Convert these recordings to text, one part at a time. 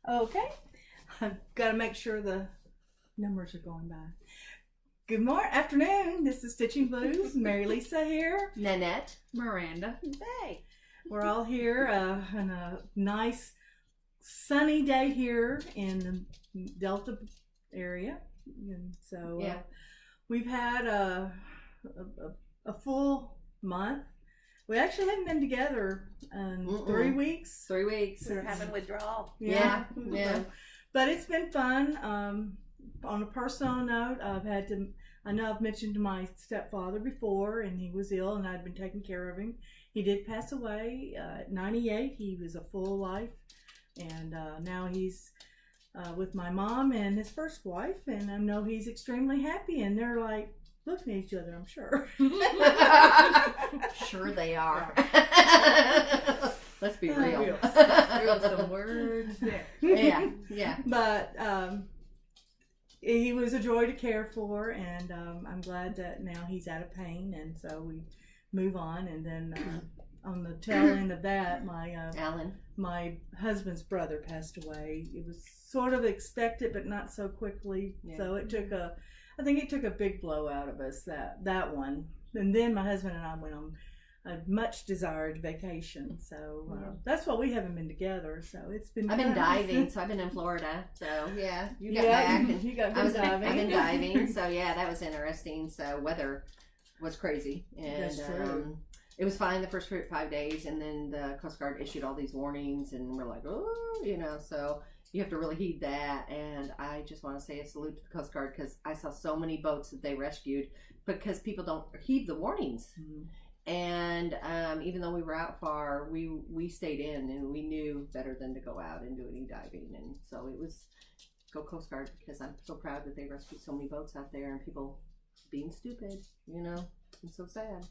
Okay. I've got to make sure the numbers are going by. Good morning, afternoon. This is Stitchin Blues. Mary Lisa here. Nanette. Miranda. Hey. We're all here on a nice sunny day here in the Delta area. And so we've had a full month. We actually haven't been together in 3 weeks. 3 weeks. We're having withdrawal. Yeah. But it's been fun. On a personal note, I know I've mentioned to my stepfather before, and he was ill, and I'd been taking care of him. He did pass away at 98. He was a full life, and now he's with my mom and his first wife, and I know he's extremely happy, and they're like looking at each other, I'm sure. Sure they are. Let's be real. There's some words there. Yeah. But he was a joy to care for, and I'm glad that now he's out of pain, and so we move on. And then on the tail end of that, my husband's brother passed away. It was sort of expected, but not so quickly. Yeah. So I think it took a big blow out of us, that one. And then my husband and I went on a much desired vacation. So that's why we haven't been together. So it's been. I've been diving, so I've been in Florida. So you got back, and you got diving. I've been diving. So that was interesting. So weather was crazy, and that's true. It was fine the first 5 days, and then the Coast Guard issued all these warnings, and we're like, so you have to really heed that. And I just want to say a salute to the Coast Guard, because I saw so many boats that they rescued because people don't heed the warnings. Mm-hmm. And even though we were out far, we stayed in, and we knew better than to go out and do any diving. And so it was go Coast Guard, because I'm so proud that they rescued so many boats out there, and people being stupid, It's so sad.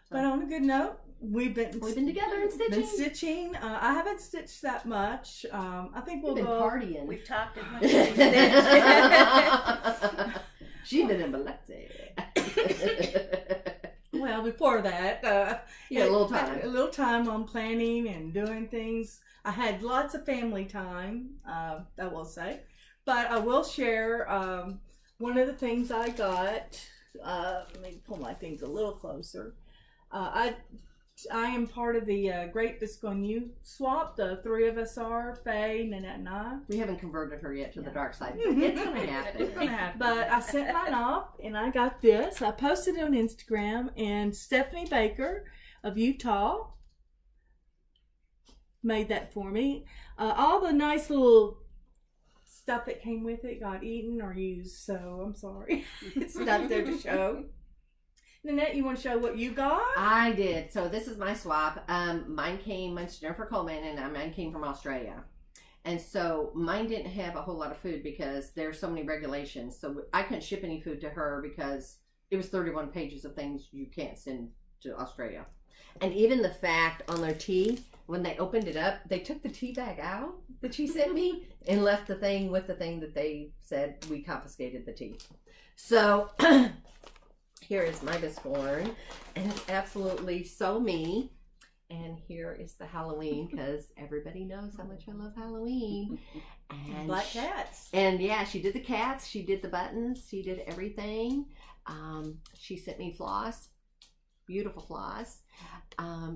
But on a good note, we've been together and stitching. Been stitching. I haven't stitched that much. I think we'll been go partying. We've talked as much as we stitched. She's been in Biloxi. Well, before that, a little time on planning and doing things. I had lots of family time, I will say. But I will share one of the things I got. Let me pull my things a little closer. I am part of the Great Visconti Swap. The three of us are, Faye, Nanette, and I. We haven't converted her yet to the dark side. It's going to happen. It's going to happen. But I sent mine off, and I got this. I posted it on Instagram, and Stephanie Baker of Utah made that for me. All the nice little stuff that came with it got eaten or used, so I'm sorry. It's not there to show. Nanette, you want to show what you got? I did. So this is my swap. Mine's Jennifer Coleman, and mine came from Australia. And so mine didn't have a whole lot of food because there's so many regulations. So I couldn't ship any food to her because it was 31 pages of things you can't send to Australia. And even the fact on their tea, when they opened it up, they took the tea bag out that she sent me and left the thing with the thing that they said we confiscated the tea. So here is my biscorn, and it's absolutely so me. And here is the Halloween, because everybody knows how much I love Halloween. And Black cats. And she did the cats, she did the buttons, she did everything. She sent me floss, beautiful floss.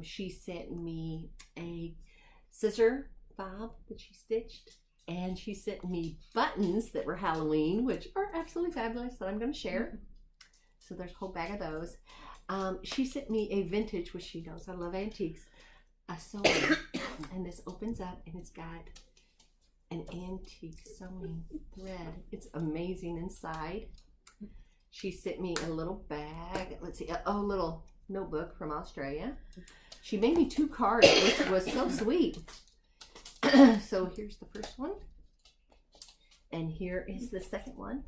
She sent me a scissor fob that she stitched, and she sent me buttons that were Halloween, which are absolutely fabulous, that I'm going to share. So there's a whole bag of those. She sent me a vintage, which she knows I love antiques, a sewing. And this opens up, and it's got an antique sewing thread. It's amazing inside. She sent me a little bag. Let's see, a little notebook from Australia. She made me 2 cards, which was so sweet. So here's the first one. And here is the second one.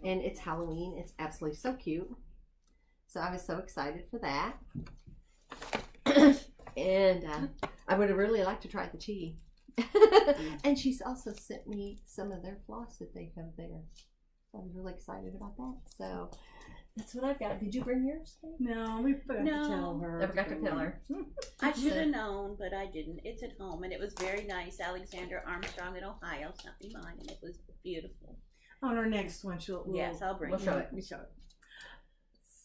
And it's Halloween. It's absolutely so cute. So I was so excited for that. And I would have really liked to try the tea. And she's also sent me some of their floss that they have there. So I was really excited about that. So That's what I've got. Did you bring yours? No, we forgot No. to tell her. I forgot to tell her. I should have known, but I didn't. It's at home, and it was very nice. Alexander Armstrong in Ohio sent me mine, and it was beautiful. On our next one, Yes, I'll bring we'll it. show it. We show it.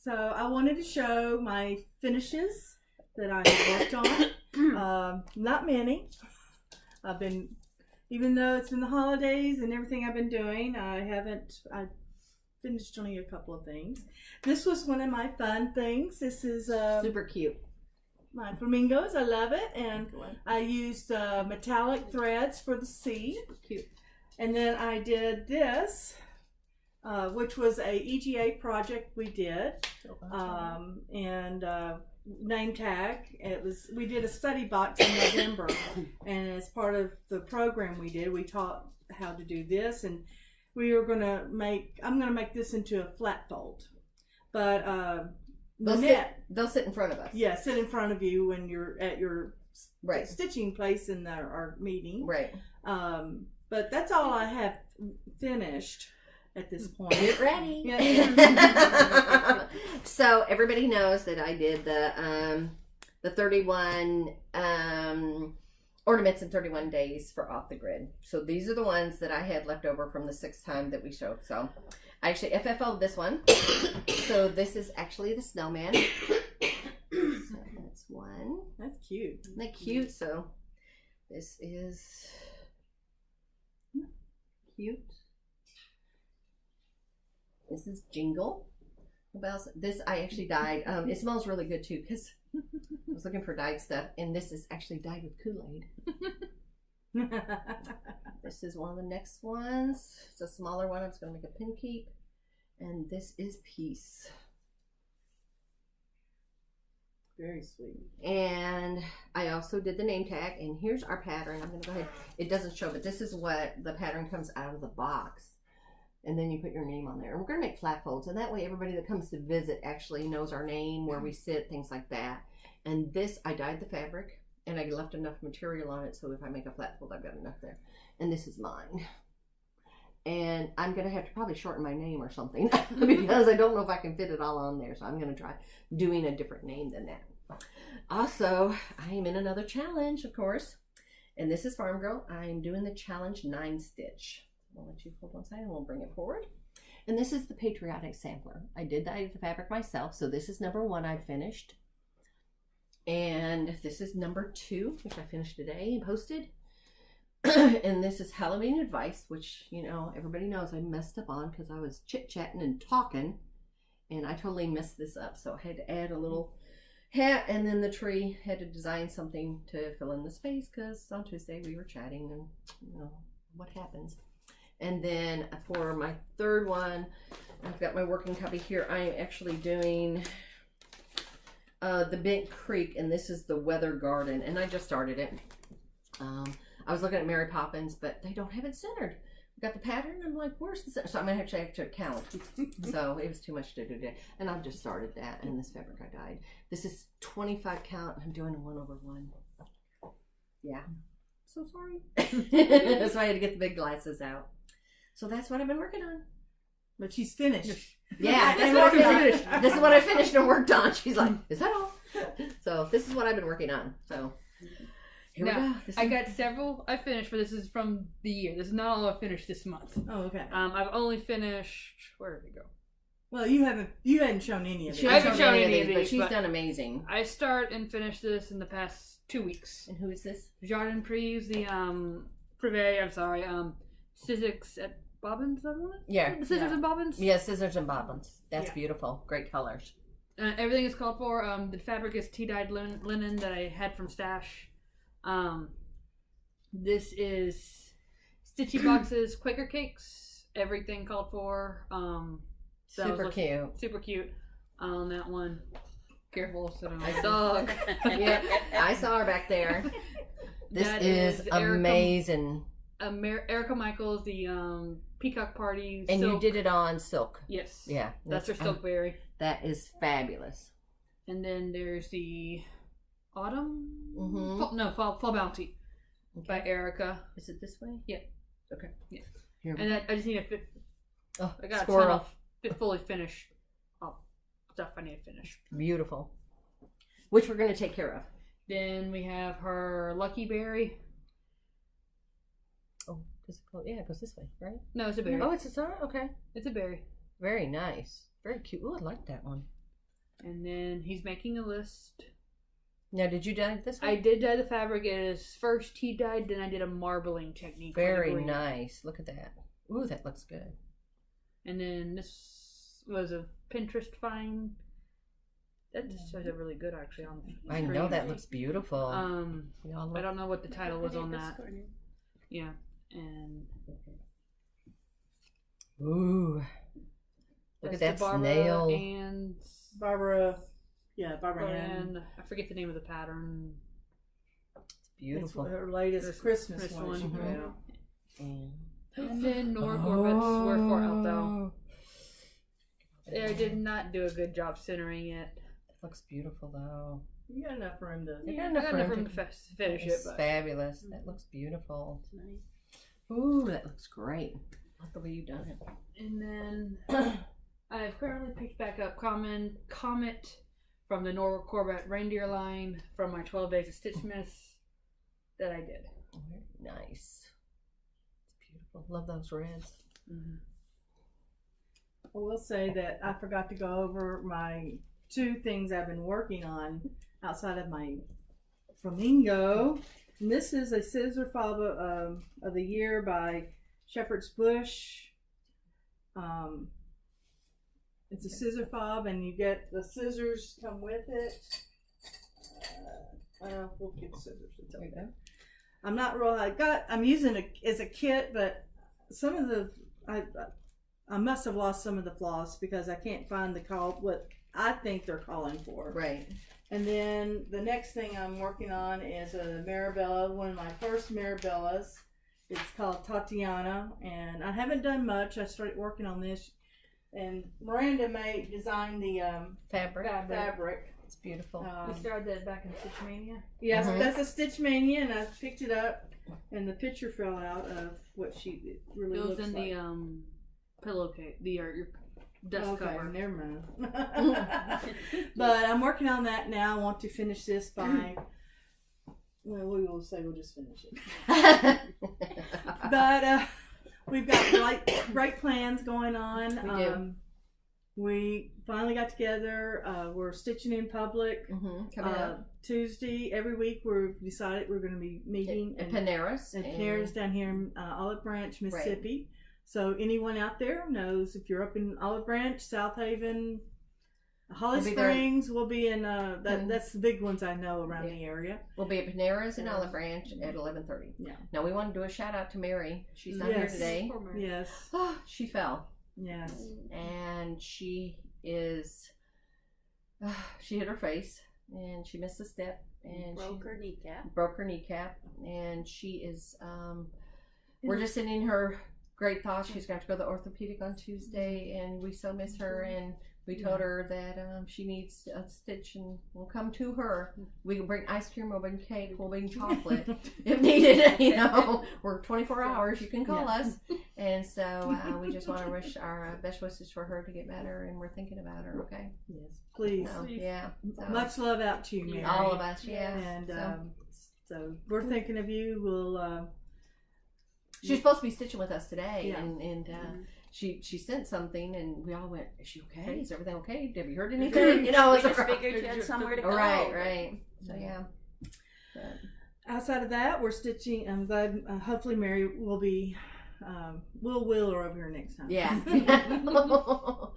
So I wanted to show my finishes that I have worked on. Not many. I've been, even though it's been the holidays and everything I've been doing, I finished only a couple of things. This was one of my fun things. This is Super cute. my flamingos. I love it. And I used metallic threads for the C. Super cute. And then I did this, which was a EGA project we did, and name tag. We did a study box in November, and as part of the program we taught how to do this, and I'm gonna make this into a flat fold, but They'll sit in front of us. yeah, sit in front of you when you're at your Right. stitching place in our meeting. Right. But that's all I have finished at this point. Get ready. Yeah. So everybody knows that I did the 31 ornaments in 31 days for Off the Grid. So these are the ones that I had left over from the 6th time that we showed. So I actually FFO'd this one. So this is actually the snowman. So that's one. That's cute. Isn't that cute? So this is cute. This is Jingle. This I actually dyed. It smells really good too because I was looking for dyed stuff, and this is actually dyed with Kool-Aid. This is one of the next ones. It's a smaller one. I'm just going to make a pin keep. And this is Peace. Very sweet. And I also did the name tag. And here's our pattern. I'm going to go ahead. It doesn't show, but this is what the pattern comes out of the box. And then you put your name on there. And we're going to make flat folds. And that way everybody that comes to visit actually knows our name, where we sit, things like that. And this, I dyed the fabric. And I left enough material on it so if I make a flat fold, I've got enough there. And this is mine. And I'm going to have to probably shorten my name or something because I don't know if I can fit it all on there. So I'm going to try doing a different name than that. Also, I am in another challenge, of course. And this is Farm Girl. I'm doing the challenge 9 stitch. I'll let you hold one side and we'll bring it forward. And this is the Patriotic Sampler. I did dye the fabric myself. So this is number 1 I finished. And this is number 2, which I finished today and posted. And this is Halloween Advice, which, you know, everybody knows I messed up on because I was chit-chatting and talking. And I totally messed this up. So I had to add a little hat, and then the tree had to design something to fill in the space because on Tuesday we were chatting and, you know, what happens. And then for my 3rd one, I've got my working copy here. I am actually doing the Bent Creek, and this is the Weather Garden, and I just started it. I was looking at Mary Poppins, but they don't have it centered. We got the pattern, I'm like, where's the center? So I'm gonna have to count. So it was too much to do today, and I've just started that. And this fabric I dyed. This is 25 count. I'm doing a 1/1. Yeah, so sorry. So I had to get the big glasses out. So that's what I've been working on. But she's finished. Yeah, that's what I finished. This is what I finished and worked on. She's like, is that all? So this is what I've been working on. So here we go. I got several I finished, but this is from the year. This is not all I finished this month. Oh, okay. I've only finished, where did it go? Well, you hadn't shown any of it. She I haven't shown any of but these, she's but done amazing. I start and finish this in the past 2 weeks. And who is this? Jardin Preves, the Sizzix at Bobbins, is that one? Yeah. The Scissors and Bobbins? Yeah, scissors and bobbins. That's Yeah. beautiful. Great colors. Everything is called for. The fabric is tea-dyed linen that I had from Stash. This is Stitchy Boxes, Quaker Cakes. Everything called for. So Super cute. Super cute on that one. Careful, so don't I hit the dog. Yep, I saw her back there. This That is amazing. Erica Michaels, the Peacock Party. And silk. you did it on silk. Yes. Yeah. That's her Silkberry. That is fabulous. And then there's the Autumn? Mhm. Fall Bounty by Erica. Is it this way? Yeah. Okay. Yeah. Here we And go. I just need a fit. Oh, I got squirrel. a ton of fully finished stuff I need to finish. Beautiful. Which we're going to take care of. Then we have her Lucky Berry. Oh, does it go? Yeah, it goes this way, right? No, it's a berry. Oh, it's a star? Okay. It's a berry. Very nice. Very cute. Oh, I like that one. And then he's making a list. Now, did you dye this one? I did dye the fabric. It is first he dyed, then I did a marbling technique. Very nice. Look at that. Ooh, that looks good. And then this was a Pinterest find. That just shows up really good actually on the I screen. know that looks beautiful. I don't know what the title was on that. Yeah. And ooh. Look at that's that the snail. And Barbara Ann. and I forget the name of the pattern. It's beautiful. It's her latest Christmas Christmas one she one. put Mhm. out. And then Nora Corbett's were for out though. They did not do a good job centering it. It looks beautiful though. You got enough room to. You I got got enough room to finish it, It's but fabulous. That looks beautiful. Ooh, that looks great. I love the way you've done it. and then I've currently picked back up Comet from the Nora Corbett reindeer line from my 12 days of Stitchmas that I did. Very nice. It's beautiful. Love those reds. Mm-hmm. I will say that I forgot to go over my 2 things I've been working on outside of my flamingo. And this is a scissor fob of the year by Shepherd's Bush. It's a scissor fob, and you get the scissors come with it. We'll get the scissors. It's okay. I'm not real. I'm using it as a kit, but some of the I must have lost some of the floss because I can't find what I think they're calling for. Right. And then the next thing I'm working on is a Marabella, one of my first Marabellas. It's called Tatiana, and I haven't done much. I started working on this, and Miranda designed the fabric. It's beautiful. We started that back in Stitchmania. Yes, that's a Stitch Mania, and I picked it up, and the picture fell out of what it really It was looks in like. the pillowcase, your dust Okay, cover. never mind. But I'm working on that now. I want to finish this by. Well, we will say we'll just finish it. But we've got great plans going on. We do. We finally got together. We're stitching in public. Coming up. Tuesday every week. We've decided we're going to be meeting At Paneras. at Paris down here in Olive Branch, Mississippi. So anyone out there knows if you're up in Olive Branch, South Haven, Holly Springs, we'll be in. That's the big ones I know around the area. We'll be at Paneras in Olive Branch at 11:30. Yeah. Now we want to do a shout out to Mary. She's not here today. Poor Mary. Yes. Oh, she fell. Yes. And she is. She hit her face and she missed a step and Broke her kneecap. Broke her kneecap, and she is. We're just sending her great thoughts. She's going to go to the orthopedic on Tuesday, and we so miss her. And we told her that she needs a stitch, and we'll come to her. We can bring ice cream, we'll bring cake, we'll bring chocolate if needed. We're 24 hours. You can call us. And so we just want to wish our best wishes for her to get better, and we're thinking about her. Okay. Yes. Please. So, yeah. So, Much love out to you, Mary. all of us. Yeah. And so we're thinking of you. We'll. She's supposed to be stitching with us today, Yeah. and she sent something, and we all went, "Is she okay? Is everything okay? Have you heard anything?" We it's just figured you had somewhere to go. Right. So yeah. But, outside of that, we're stitching. I'm glad. Hopefully, Mary will be. We'll wheel her over here next time. yeah. Well,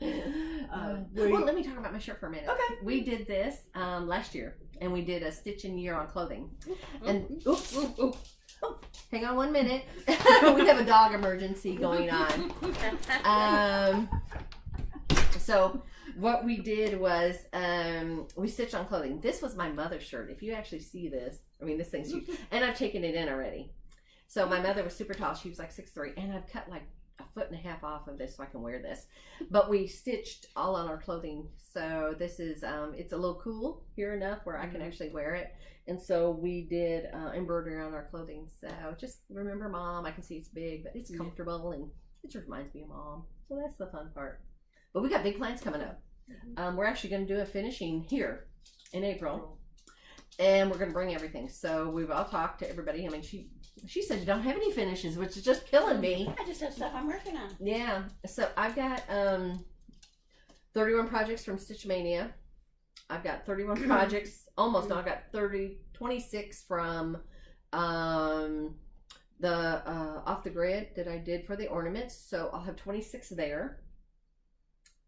let me talk about my shirt for a minute. Okay. We did this last year, and we did a stitching year on clothing. And oops. Hang on 1 minute. We have a dog emergency going on. So what we did was we stitched on clothing. This was my mother's shirt. If you actually see this, I mean, this thing's huge. And I've taken it in already. So my mother was super tall. She was like 6'3", and I've cut like 1.5 feet off of this so I can wear this. But we stitched all on our clothing. So this is it's a little cool here enough where I can actually wear it. And so we did embroidery on our clothing. So just remember Mom. I can see it's big, but it's comfortable, and it just reminds me of Mom. So that's the fun part. But we got big plans coming up. We're actually going to do a finishing here in April, and we're going to bring everything. So we've all talked to everybody. I mean, she said you don't have any finishes, which is just killing me. I just have stuff I'm working on. Yeah. So I've got 31 projects from Stitchmania. I've got 31 projects. Almost. No, I've got 26 from the off the grid that I did for the ornaments. So I'll have 26 there.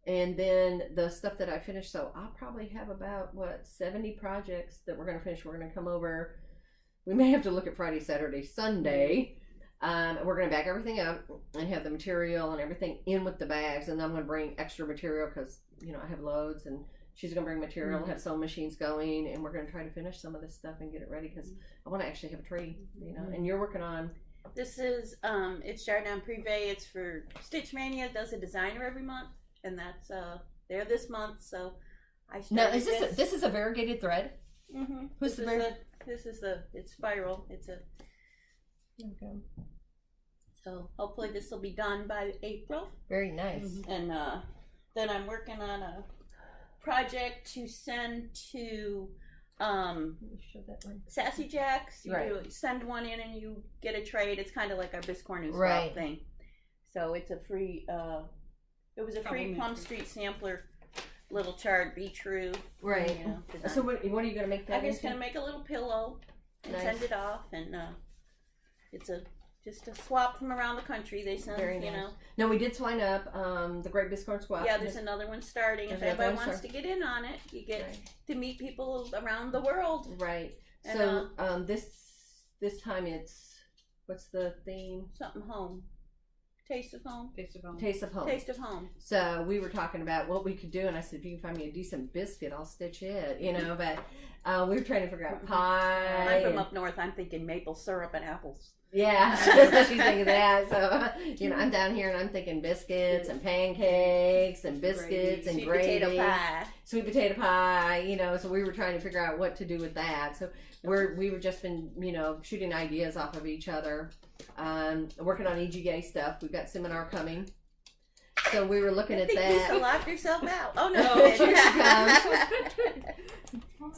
And then the stuff that I finished, so I'll probably have about, 70 projects that we're going to finish. We're going to come over. We may have to look at Friday, Saturday, Sunday. We're going to bag everything up and have the material and everything in with the bags. And then I'm going to bring extra material because, I have loads. And she's going to bring material, have sewing machines going. And we're going to try to finish some of this stuff and get it ready because I want to actually have a tree, And you're working on... This is, it's Jardin Privé. It's for Stitchmania. Does a designer every month. And that's there this month, so I started. Now, is this is a variegated thread? Mm-hmm. Who's it's spiral. It's a. Okay. So hopefully this will be done by April. Very nice. And then I'm working on a project to send to Show that one. Sassy Jacks. You Right. do send one in and you get a trade. It's kind of like our Biscorn News Right. thing. So it's a free. It was a free Plum Street sampler, little charred beach roo. Right. Design. So what are you going to make that I'm just into? gonna make a little pillow and Nice. send it off, and it's just a swap from around the country. They send, Very nice. No, we did sign up the Great Biscorn Swap. Yeah, there's another one starting. There's If anybody another one wants to get in on it, you get Right. to meet people around the world. Right. And, So this time it's, what's the theme? Something home. Taste of home. Taste of home. Taste of home. Taste of home. So we were talking about what we could do, and I said, if you can find me a decent biscuit, I'll stitch it, But we were trying to figure out pie. I'm from up north. I'm thinking maple syrup and apples. Yeah, so she's thinking that. So, I'm down here and I'm thinking biscuits and pancakes and biscuits and Sweet gravy. potato pie. Sweet potato pie, so we were trying to figure out what to do with that. So we were just been, shooting ideas off of each other. Working on EGA stuff. We've got seminar coming. So we were looking at You that. locked yourself out. Oh no. Here she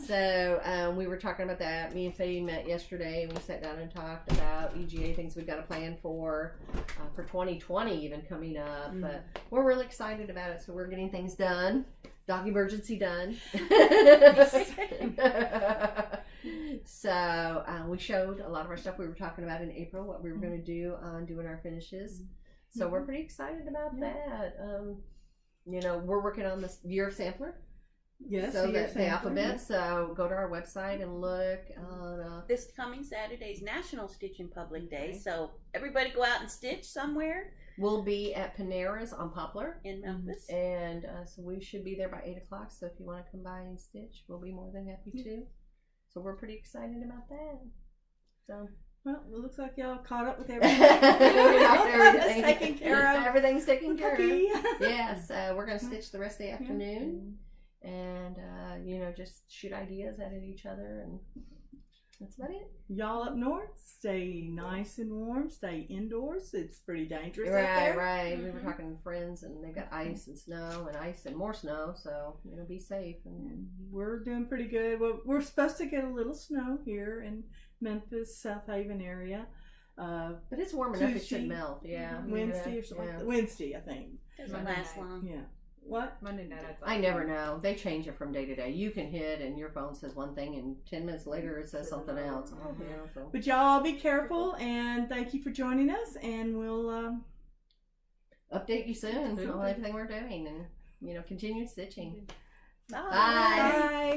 So we were talking about that. Me and Faye met yesterday and we sat down and talked about EGA things we've got a plan for 2020 even coming up. But we're really excited about it. So we're getting things done. Dog emergency done. So we showed a lot of our stuff we were talking about in April, what we were going to do on doing our finishes. So we're pretty excited about that. We're working on this year of sampler. Yes. So that's the alphabet. So go to our website and look on. This coming Saturday is National Stitching Public Day, so everybody go out and stitch somewhere We'll be at Panera's on Poplar. in Memphis. And so we should be there by 8 o'clock. So if you want to come by and stitch, we'll be more than happy to. So we're pretty excited about that. So. Well, it looks like y'all caught up with everything. Everything's taken care of. Everything's taken care of. Okay. Yes, we're going to stitch the rest of the afternoon. And, just shoot ideas at each other. And that's about it. Y'all up north, stay nice and warm. Stay indoors. It's pretty dangerous out there. Right. We were talking to friends, and they've got ice and snow and ice and more snow. So, be safe. And We're doing pretty good. Well, we're supposed to get a little snow here in Memphis, South Haven area. but it's warm enough; it Tuesday, should melt. Yeah, Wednesday or something. Yeah. Wednesday, I think. Doesn't Monday last night. long. Yeah. What? Monday night. I never know. They change it from day to day. You can hit, and your phone says one thing, and 10 minutes later it says something else. So. But y'all be careful, and thank you for joining us. And we'll Update you soon on everything we're doing, and continue stitching. Bye. Bye. bye.